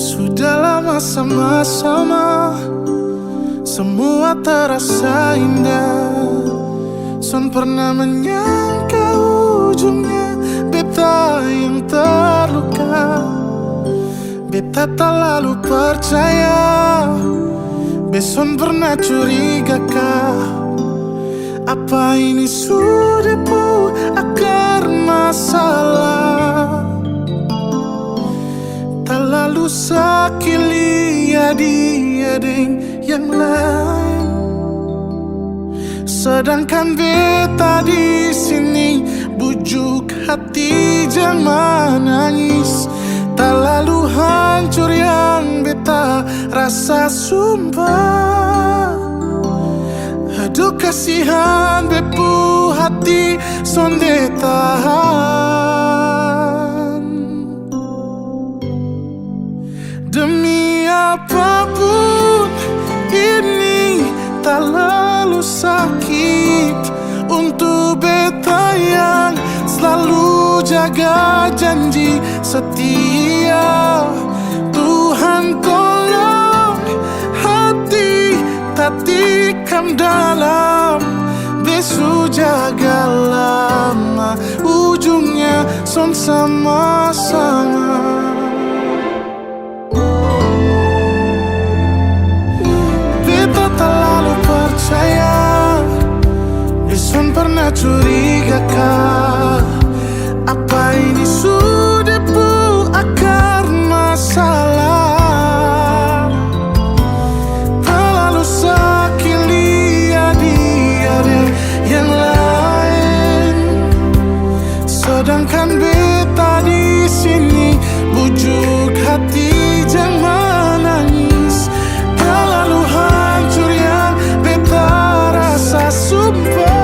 Sudah lama sama-sama, semua terasa indah. Sun pernah menyangka ujungnya beta yang terluka. Beta tak lalu percaya, Beson pernah curiga kah? Apa ini sudah pu akar masalah? Tak lalu sakili adik-adik yang lain, sedangkan beta di sini bujuk hati jangan nangis. Tak lalu hancur yang beta rasa sumpah. Aduh kasihan bepu hati sonde tahan. Demi apapun ini tak lalu sakit untuk beta yang selalu jaga janji setia. Tuhan tolong hati tak tikam dalam, besu jaga lama, ujungnya son sama-sama. Beta tak lalu percaya, Beson pernah curiga kah? Apa ini sudah pu akar masalah? Tak lalu sakili adik-adik yang lain, sedangkan beta di sini bujuk hati jangan nangis. Tak lalu hancur yang beta rasa sumpah.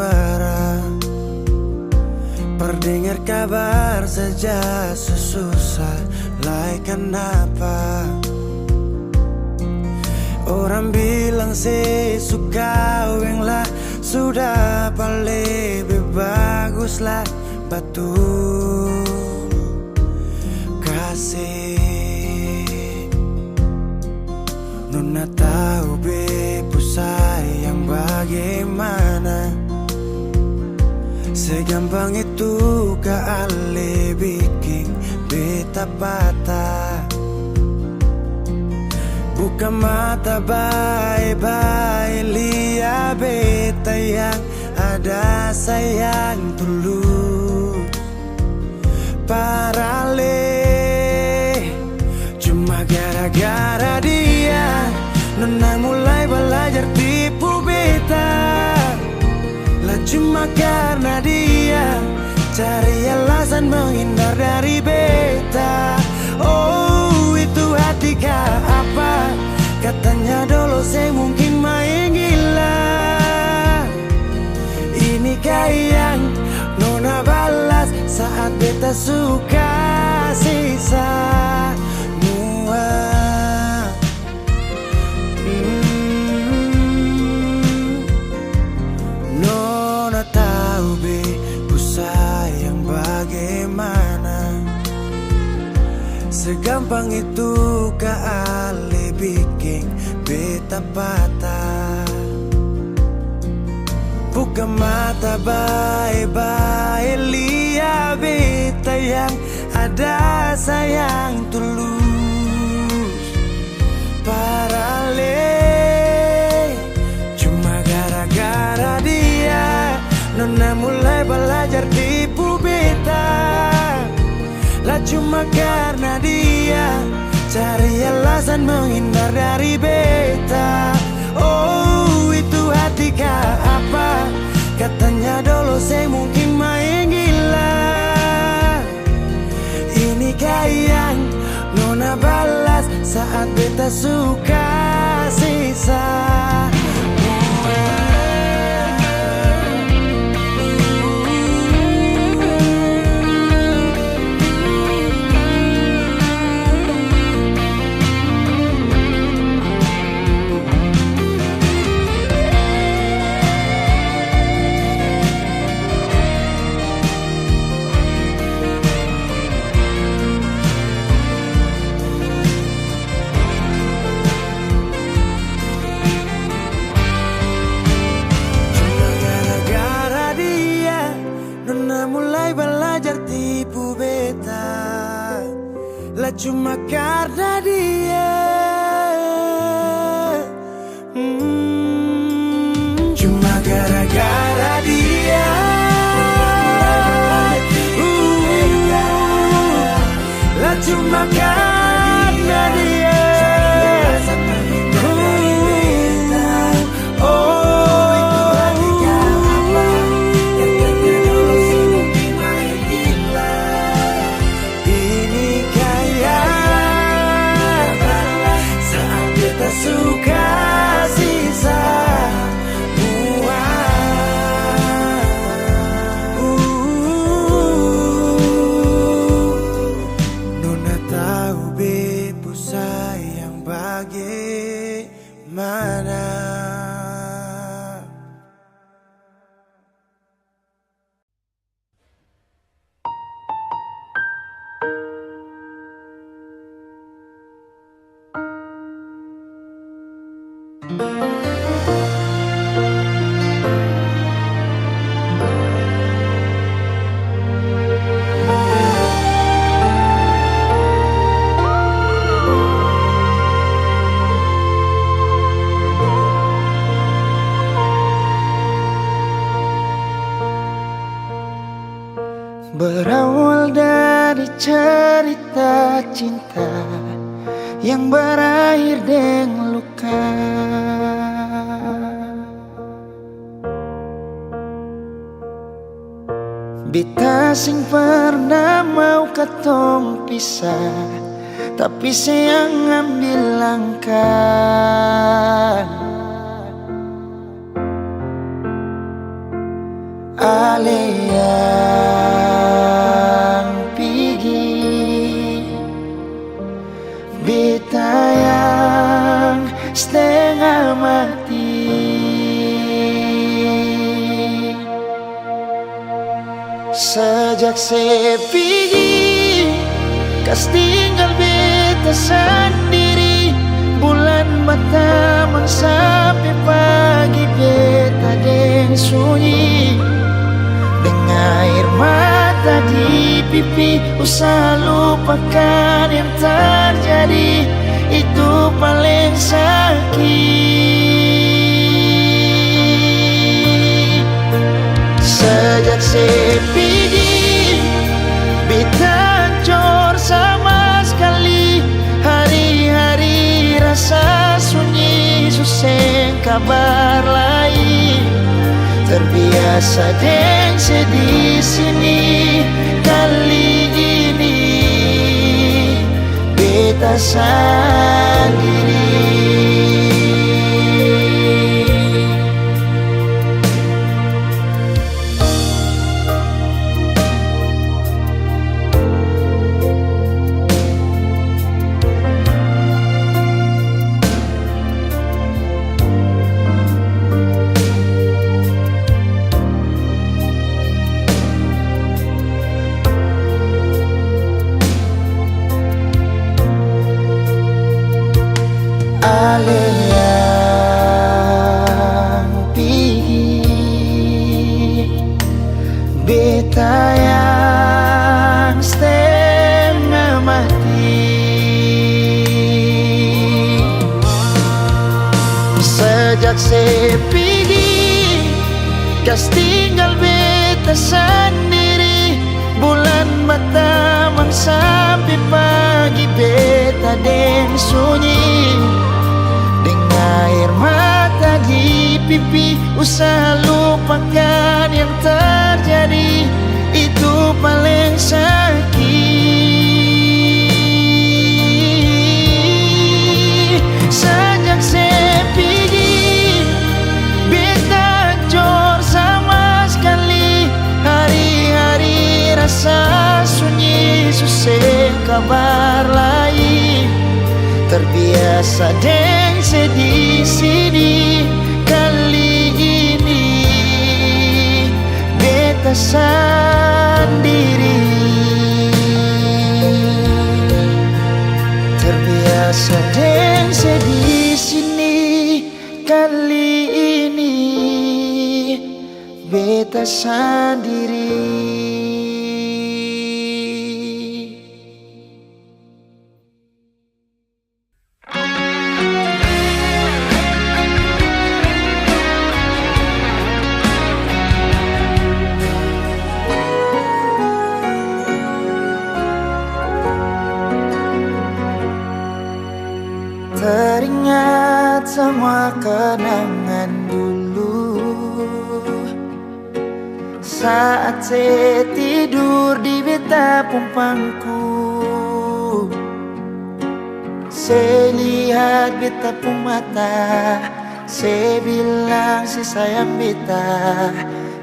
suara, perdengar kabar saja susah. Lai kenapa orang bilang suka yang lah sudah paling lebih bagus lah. Betul kasih Nona tahu bepu sayang bagaimana. Segampang itu kali bikin beta patah. Buka mata baik-baik, lihat beta yang ada sayang tulus. Parale cuma gara-gara dia, Nona mulai belajar tipu beta. Lah cuma karena dia cari alasan menghindar dari beta. Oh itu hati kah apa? Katanya dulu saya mungkin main gila. Inikah yang Nona balas saat beta suka sisa mua. Nona tahu bepu sayang bagaimana. Segampang itu kali bikin beta patah. Buka mata baik-baik, lihat beta yang ada sayang tulus. Parale cuma gara-gara dia, Nona mulai belajar tipu beta. Lah cuma karena dia cari alasan menghindar dari beta. Oh itu hati kah apa? Katanya dulu saya mungkin main gila. Inikah yang Nona balas saat beta suka sisa. Cuma karena dia, cuma gara-gara dia, lah cuma karena dia. Berawal dari cerita cinta yang berakhir dengan luka. Beta sing pernah mau katong pisah, tapi sayang ambil langkah. Ale yang pigi, beta yang setengah mati. Sejak saya pergi, kas tinggal beta sendiri. Bulan mata sampai pagi beta deng sunyi. Dengan air mata di pipi, usaha lupakan yang terjadi. Itu paling sakit. Sejak saya pergi, beta hancur sama sekali. Hari-hari rasa sunyi, susah kabar lain. Terbiasa deng sedih sini. Kali ini beta sendiri. Ale yang pergi, beta yang setengah mati. Sejak saya pergi, kas tinggal beta sendiri. Bulan mata sampai pagi beta deng sunyi. Air mata di pipi, usaha lupakan yang terjadi. Itu paling sakit. Sejak saya pergi, beta hancur sama sekali. Hari-hari rasa sunyi, susah kabar lain. Terbiasa deng sedih sini. Kali ini beta sendiri. Terbiasa deng sedih sini. Kali ini beta sendiri. Teringat semua kenangan dulu, saat saya tidur di beta pumpangku. Saya lihat beta pun mata, saya bilang si sayang beta,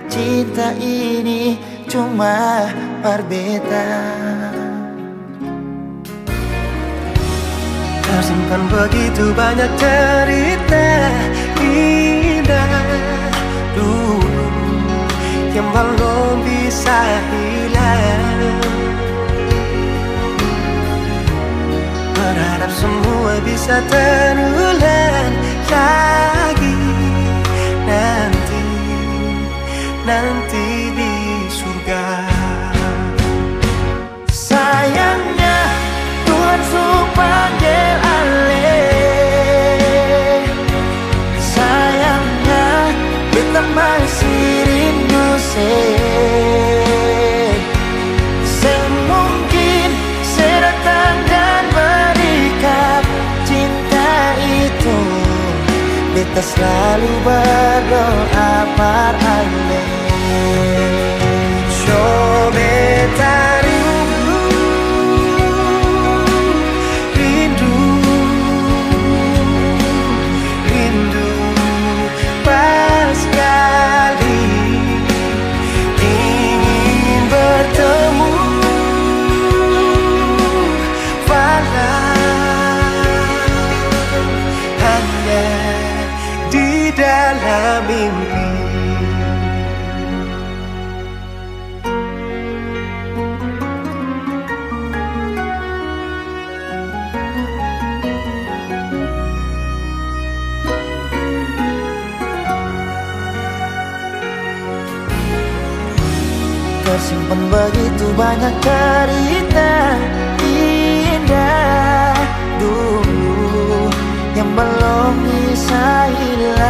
cinta ini cuma par beta. Tersimpan begitu banyak cerita indah dulu yang belum bisa hilang. Berharap semua bisa terulang lagi nanti di surga. Sayangnya Tuhan suruh panggil Ale. Sayangnya beta masih rindu semungkin saya datang dan berikan cinta itu. Beta selalu berdoa par Ale. So beta Tersimpan begitu banyak cerita indah dulu yang belum bisa hilang.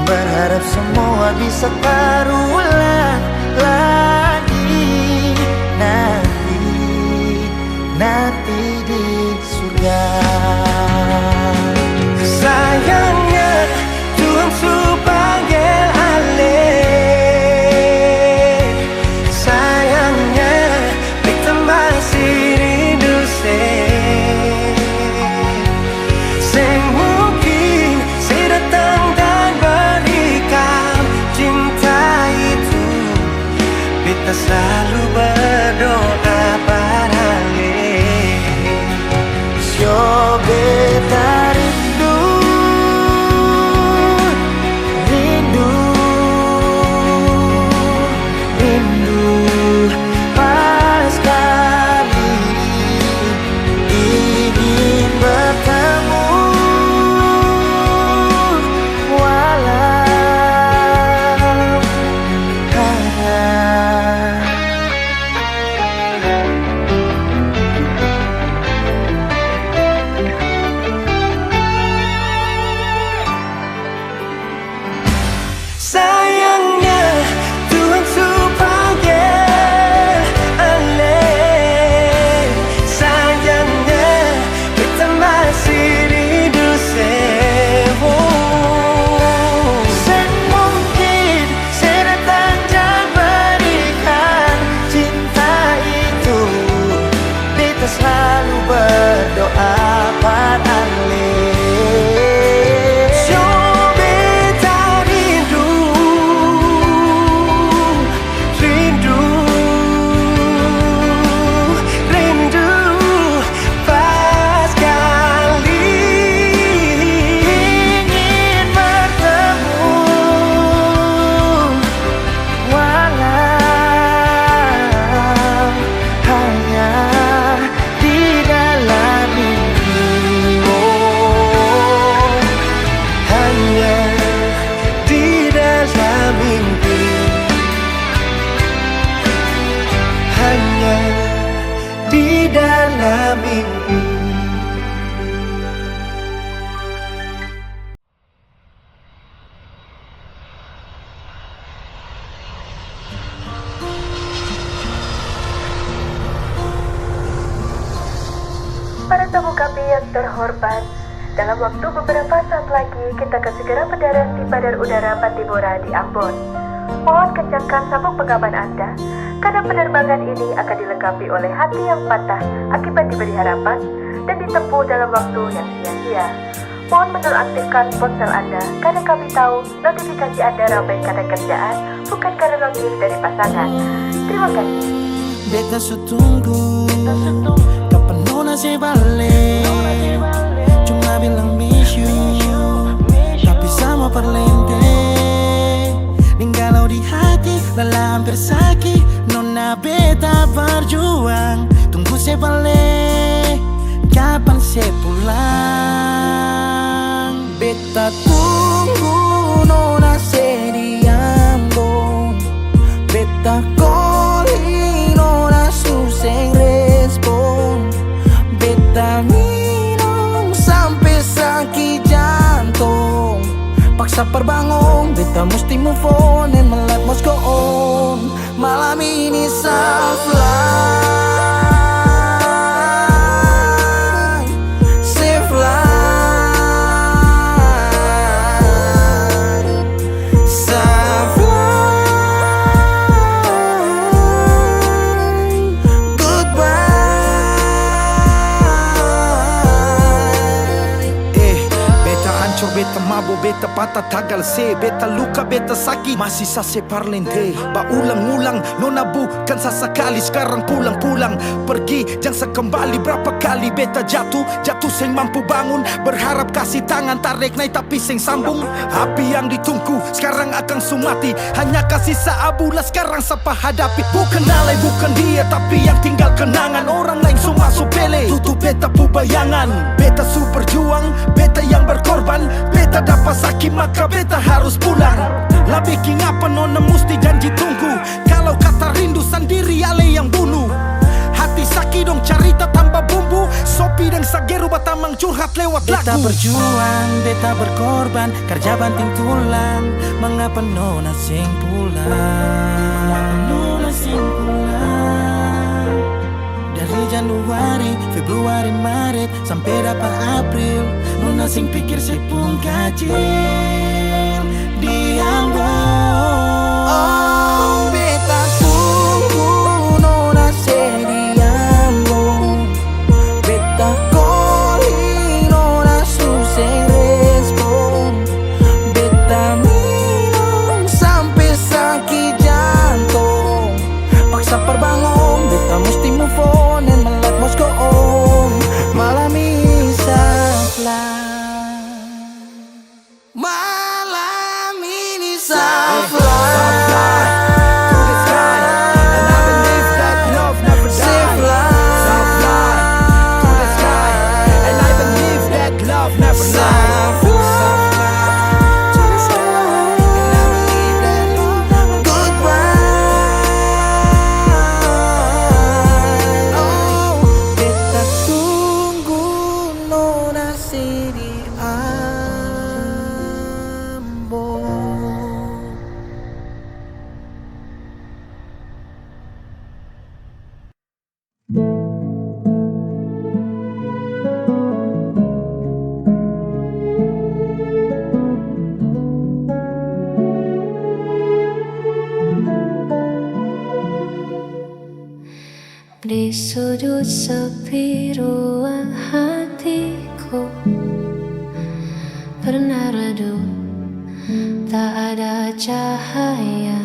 Berharap semua bisa terulang lagi nanti di surga. Sayangnya Tuhan su panggil alih. Sayangnya kita masih rindu sing mungkin saya datang dan berikan cinta itu. Kita selalu berdoa paralel. Yo beta rindu pas kali ingin bertemu walau sayangnya Tuhan su panggil alih. Sayangnya kita masih rindu mungkin saya datang dan berikan cinta itu. Kita selalu berdoa paralel. di dalam mimpi. Para tamu kami yang terhormat, dalam waktu beberapa saat lagi kita akan segera mendarat di Bandar Udara Pattimura di Ambon. Mohon kencangkan sabuk pengaman Anda, karena penerbangan ini akan dilengkapi oleh hati yang patah akibat diberi harapan dan ditempuh dalam waktu yang sia-sia. Mohon menonaktifkan ponsel Anda, karena kami tahu notifikasi Anda ramai karena kerjaan, bukan karena notif dari pasangan. Terima kasih. Beta tunggu kapan nona se balik. Cuma bilang miss you, tapi sama perlente. Kalau di hati lelah hampir sakit, nona beta berjuang. Tunggu saya balik, kapan saya pulang. Beta tunggu nona saya di Ambon. Beta calling nona susah respon. Beta minum sampai sakit jantung. Paksa perbangun, beta mesti move on and my life must go on. Malam ini safe-fly, safe-fly, safe-fly. Goodbye. Beta hancur, beta mabuk, beta patah tagal se. Beta luka, beta sakit, masih sase parlente. Ba ulang-ulang, nona bukan sesekali. Sekarang pulang-pulang, pergi jangan sekembali. Berapa kali beta jatuh, sing mampu bangun. Berharap kasih tangan, tarik naik tapi sing sambung. Api yang ditunggu, sekarang akan sumati. Hanya kasih seabulah sekarang siapa hadapi. Bukan alay, bukan dia, tapi yang tinggal kenangan. Orang lain semua supele, tutup beta pu bayangan. Beta su berjuang, beta yang berkorban. Beta dapat sakit laki maka beta harus pulang. Lebih king apa nona musti janji tunggu. Kalau kata rindu sendiri ale yang bunuh. Hati sakit dong cerita tambah bumbu. Sopi dan Sageru batamang curhat lewat lagu. Beta berjuang, beta berkorban, kerja banting tulang. Mengapa nona sing pulang? Nona sing pulang. Dari Januari, Februari, Maret sampai dapat April, nona sing pikir saya pun kacil di Ambon. Oh, beta tunggu nona di Ambon. Beta calling nona susah respon. Beta minum sampai sakit jantung. Paksa perbangun, beta mesti move on and my life must go on. Malam ini saflah. Malam ini saflah. To the sky, and I believe that love never dies. Saflah to the sky, and I believe that love never dies. Di sudut sepi ruang hatiku pernah redup, tak ada cahaya.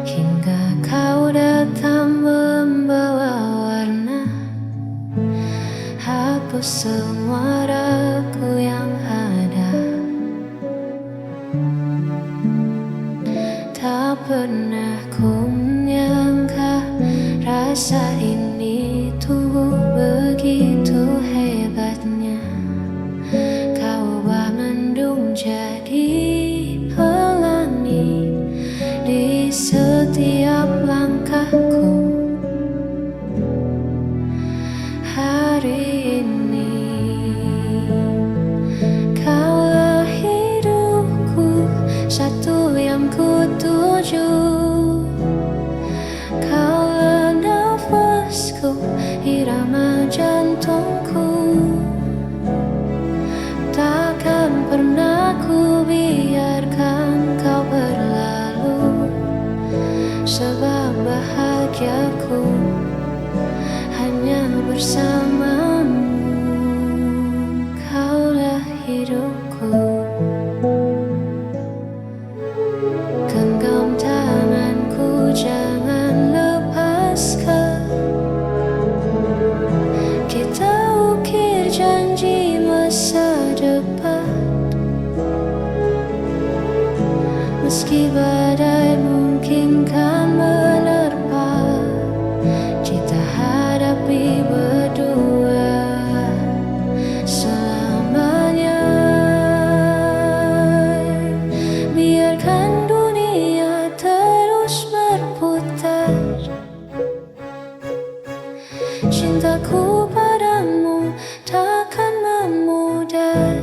Hingga kau datang membawa warna, hapus semua ragu yang ada. Tak pernah ku menyangka rasa ini tuh begitu hebatnya. Kau ubah mendung jadi pelangi di setiap langkahku. Hari ini kaulah hidupku, satu yang ku tuju. Kaulah nafasku, irama jantungku. Takkan pernah ku biarkan kau berlalu, sebab bahagiaku hanya bersamamu. Kaulah hidupku. Genggam tanganku, jangan lepaskan. Kita ukir janji masa depan. Meski badai mungkin kan menerpa, kita hadapi berdua selamanya. Biarkan dunia terus berputar. Cintaku padamu takkan memudar.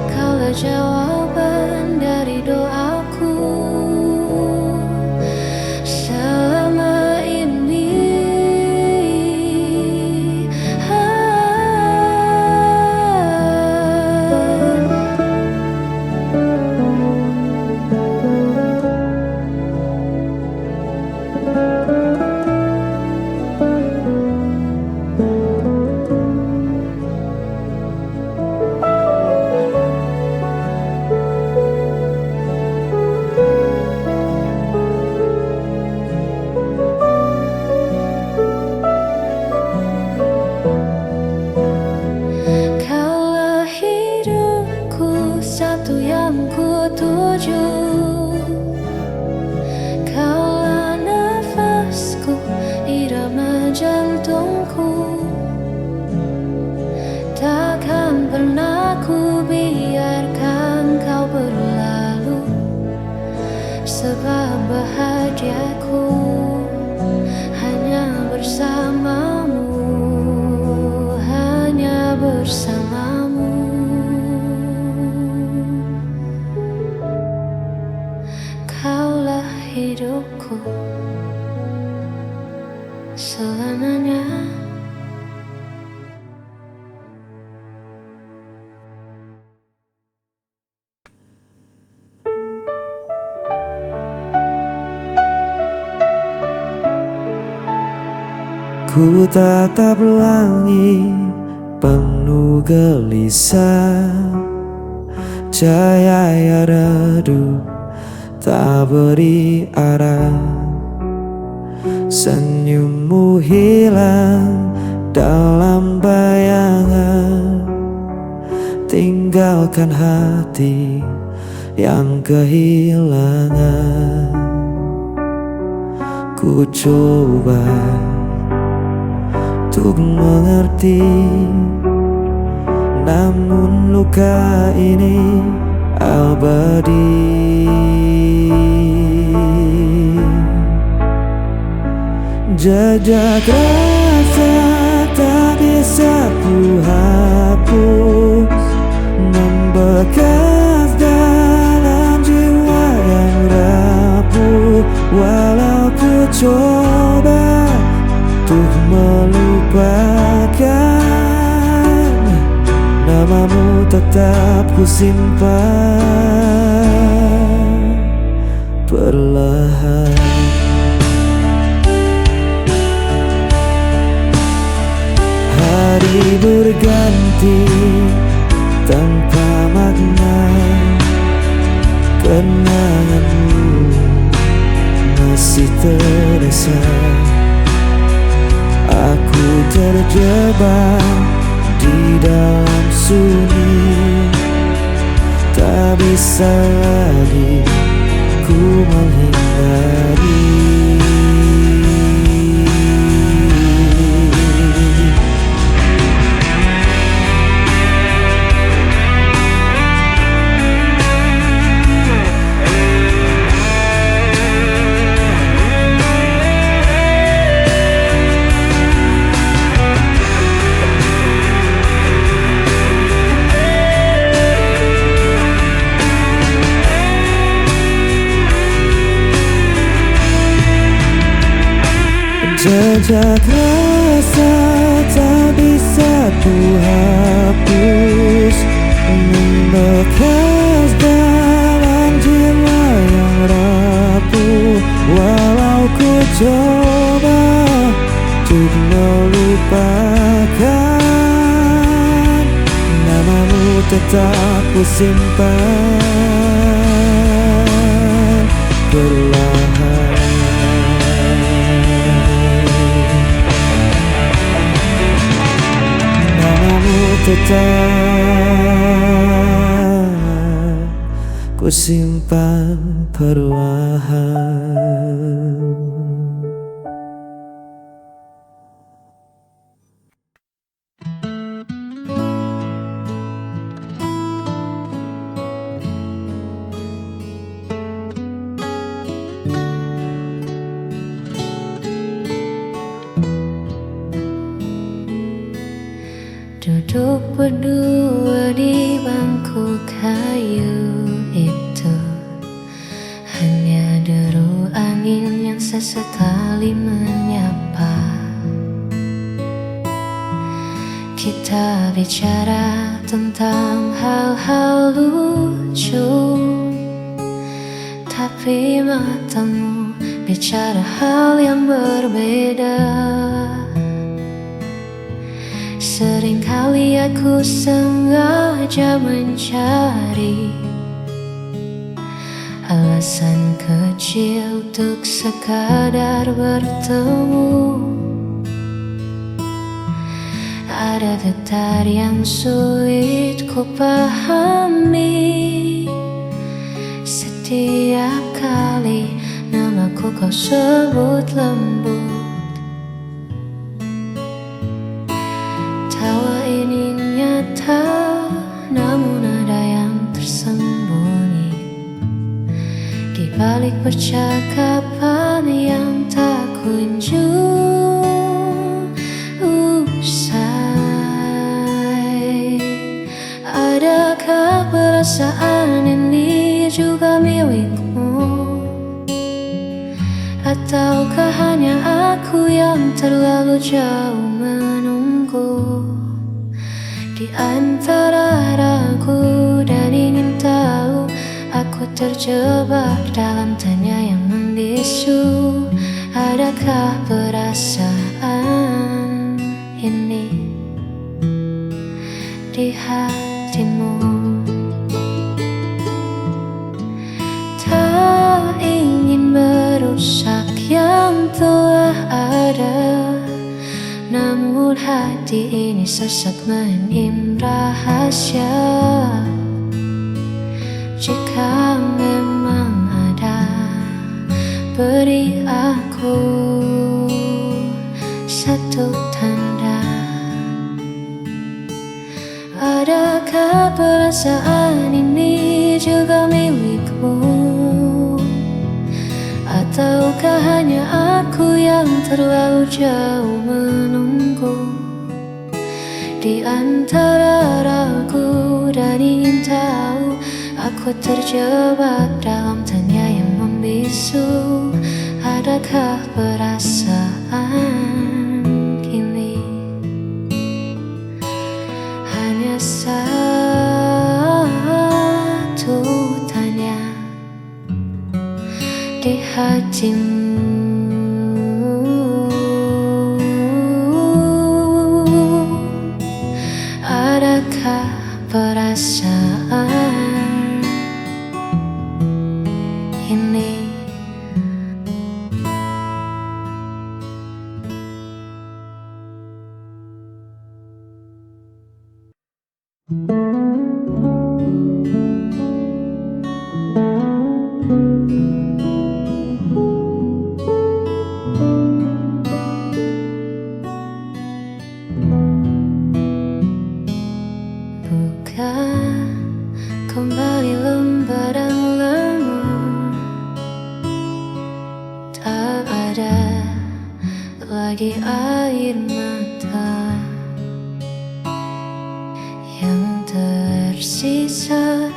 Kaulah jawaban dari doaku. bahagiaku hanya bersamamu, hanya bersamamu. Kaulah hidupku selamanya. Ku tatap langit penuh gelisah, cahaya redup tak beri arah. Senyummu hilang dalam bayangan, tinggalkan hati yang kehilangan. Ku coba untuk mengerti, namun luka ini abadi. Jejak rasa tak bisa ku hapus, membekas dalam jiwa yang rapuh. Walau ku coba untuk melupakan, namamu tetap ku simpan perlahan. Hari berganti tanpa makna, kenanganmu masih terasa. Aku terjebak di dalam sunyi, tak bisa lagi ku menghindari. Jejak rasa tak bisa ku hapus, membekas dalam jiwa yang rapuh. Walau ku coba untuk melupakan, namamu tetap ku simpan perlahan. Tetap ku simpan perlahan. Duduk berdua di bangku kayu itu, hanya deru angin yang sesekali menyapa. Kita bicara tentang hal-hal lucu, tapi matamu bicara hal yang berbeda. Seringkali aku sengaja mencari alasan kecil untuk sekadar bertemu. Ada getar yang sulit ku pahami setiap kali namaku kau sebut lembut. Tawa ini nyata, namun ada yang tersembunyi di balik percakapan yang tak kunjung usai. Adakah perasaan ini juga milikmu? Ataukah hanya aku yang terlalu jauh menunggu? Di antara ragu dan ingin tahu, aku terjebak dalam tanya yang membisu. Adakah perasaan ini di hatimu? Tak ingin merusak yang telah ada, namun hati ini sesak menyimpan rahasia. Jika memang ada, beri aku satu tanda. Adakah perasaan ini juga milikmu? Ataukah hanya aku yang terlalu jauh menunggu? Di antara ragu dan ingin tahu, aku terjebak dalam tanya yang membisu. Adakah perasaan kini hanya satu tanya di hatimu? Adakah perasaan ini? Buka kembali lembaran lama, tak ada lagi air mata. Yang tersisa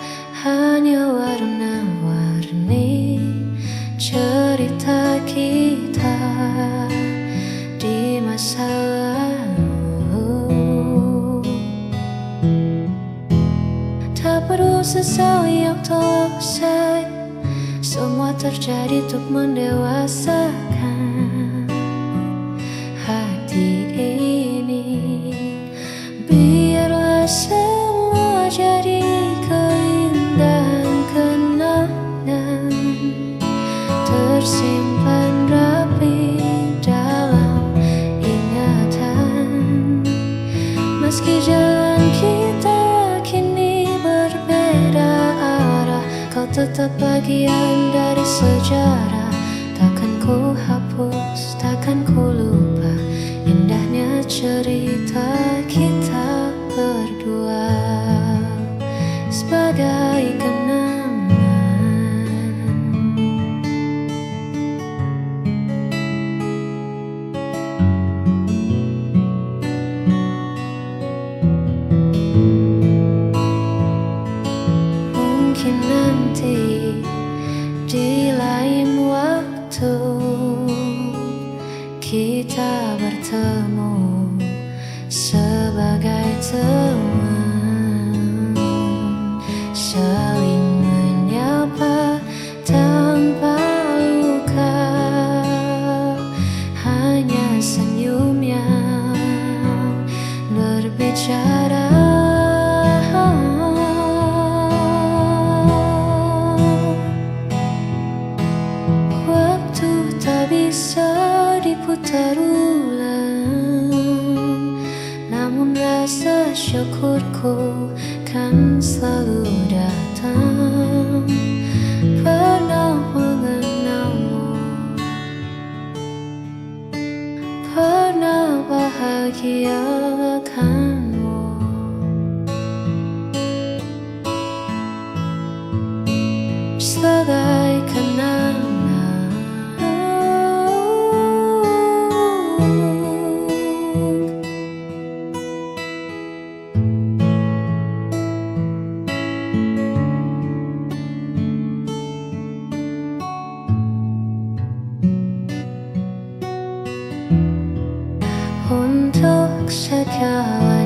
hanya warna-warni cerita kita di masa lalu. Tak perlu sesali yang telah usai, semua terjadi untuk mendewasakan hati ini. Biarlah semua jadi keindahan kenangan, tersimpan rapi dalam ingatan. Meski jalan kita kini berbeda arah, kau tetap bagian dari sejarah. Takkan ku hapus, takkan ku lupa indahnya cerita kita berdua sebagai kenangan. Mungkin nanti di lain waktu kita bertemu sebagai teman, saling menyapa tanpa luka, hanya senyum yang berbicara. Waktu tak bisa diputar ulang, namun rasa syukurku kan selalu datang. Pernah mengenalmu, pernah bahagiakanmu. Sebagai kenangan segala